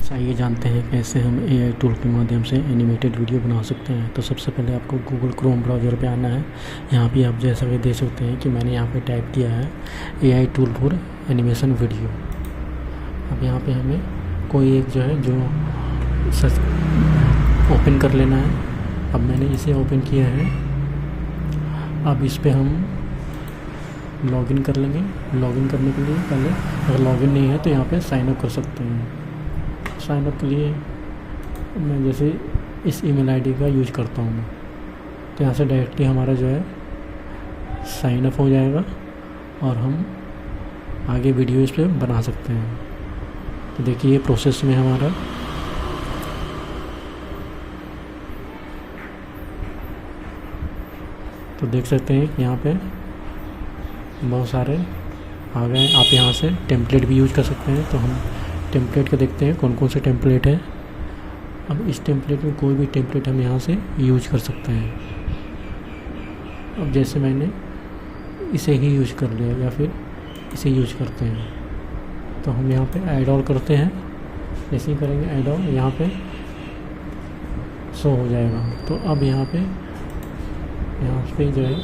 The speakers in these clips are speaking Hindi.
आइए जानते हैं कैसे हम एआई टूल के माध्यम से एनिमेटेड वीडियो बना सकते हैं। तो सबसे पहले आपको गूगल क्रोम ब्राउज़र पे आना है। यहाँ पे आप जैसा कि देख सकते हैं कि मैंने यहाँ पे टाइप किया है AI tool for animation video. अब यहाँ पे हमें कोई एक जो है जो सर्च ओपन कर लेना है। अब मैंने इसे ओपन किया है। अब इस पर हम लॉगिन कर लेंगे। लॉगिन करने के लिए पहले अगर लॉगिन नहीं है तो यहाँ पे साइन अप कर सकते हैं। साइन अप के लिए मैं जैसे इस ईमेल आईडी का यूज करता हूँ, तो यहाँ से डायरेक्टली हमारा जो है साइन अप हो जाएगा और हम आगे वीडियो इस पर बना सकते हैं। तो देखिए ये प्रोसेस में हमारा तो देख सकते हैं कि यहाँ पे बहुत सारे आ गए। आप यहाँ से टेम्पलेट भी यूज कर सकते हैं। तो हम टेम्पलेट का देखते हैं कौन कौन से टेम्पलेट है। अब इस टेम्पलेट में कोई भी टेम्पलेट हम यहाँ से यूज कर सकते हैं। अब जैसे मैंने इसे ही यूज कर लिया या फिर इसे यूज करते हैं, तो हम यहाँ पे ऐड ऑल करते हैं। जैसे ही करेंगे ऐड ऑल, यहाँ पे शो हो जाएगा। तो अब यहाँ पे जो है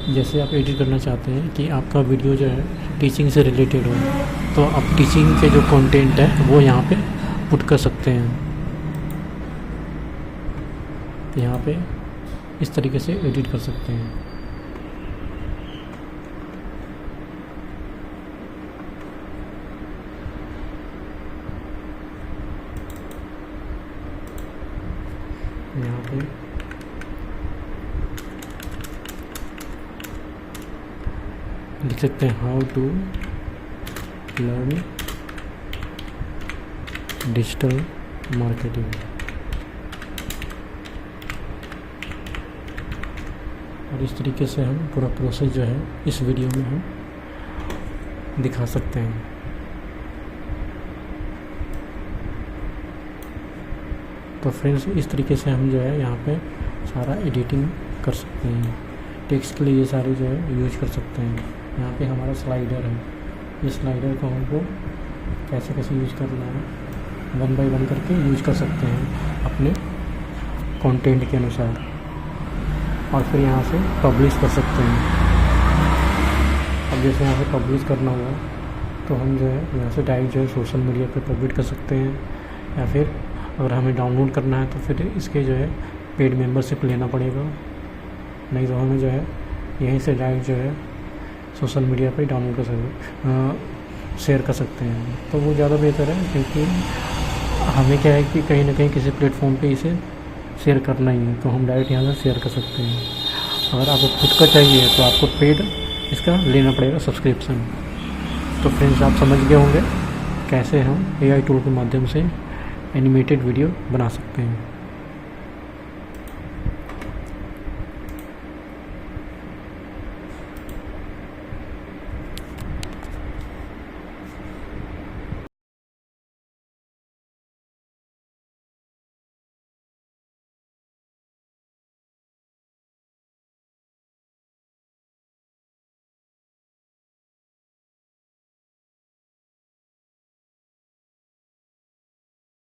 जैसे आप एडिट करना चाहते हैं कि आपका वीडियो जो है टीचिंग से रिलेटेड हो, तो आप टीचिंग के जो कंटेंट है वो यहाँ पे पुट कर सकते हैं। तो यहाँ पे इस तरीके से एडिट कर सकते हैं। यहाँ पे लिख सकते हैं how to learn digital marketing. और इस तरीके से हम पूरा प्रोसेस जो है इस वीडियो में हम दिखा सकते हैं। तो फ्रेंड्स इस तरीके से हम जो है यहाँ पे सारा एडिटिंग कर सकते हैं। टेक्स्ट के लिए ये सारे जो है यूज कर सकते हैं। यहाँ पे हमारा स्लाइडर है। इस स्लाइडर को हमको कैसे कैसे यूज करना है, 1 बाय 1 करके यूज कर सकते हैं अपने कंटेंट के अनुसार। और फिर यहाँ से पब्लिश कर सकते हैं। अब जैसे यहाँ से पब्लिश करना हुआ तो हम जो है यहाँ से डायरेक्ट जो है सोशल मीडिया पे पब्लिश कर सकते हैं, या फिर अगर हमें डाउनलोड करना है तो फिर इसके जो है पेड मेंबरशिप लेना पड़ेगा। नहीं तो हमें जो है यहीं से डायरेक्ट जो है सोशल मीडिया पे डाउनलोड कर सकते शेयर कर सकते हैं। तो वो ज़्यादा बेहतर है, क्योंकि हमें क्या है कि कहीं ना कहीं किसी प्लेटफॉर्म पे इसे शेयर करना ही है, तो हम डायरेक्ट यहाँ से शेयर कर सकते हैं। अगर आपको खुद का चाहिए तो आपको पेड इसका लेना पड़ेगा सब्सक्रिप्शन। तो फ्रेंड्स आप समझ गए होंगे कैसे हम एआई टूल के माध्यम से एनिमेटेड वीडियो बना सकते हैं।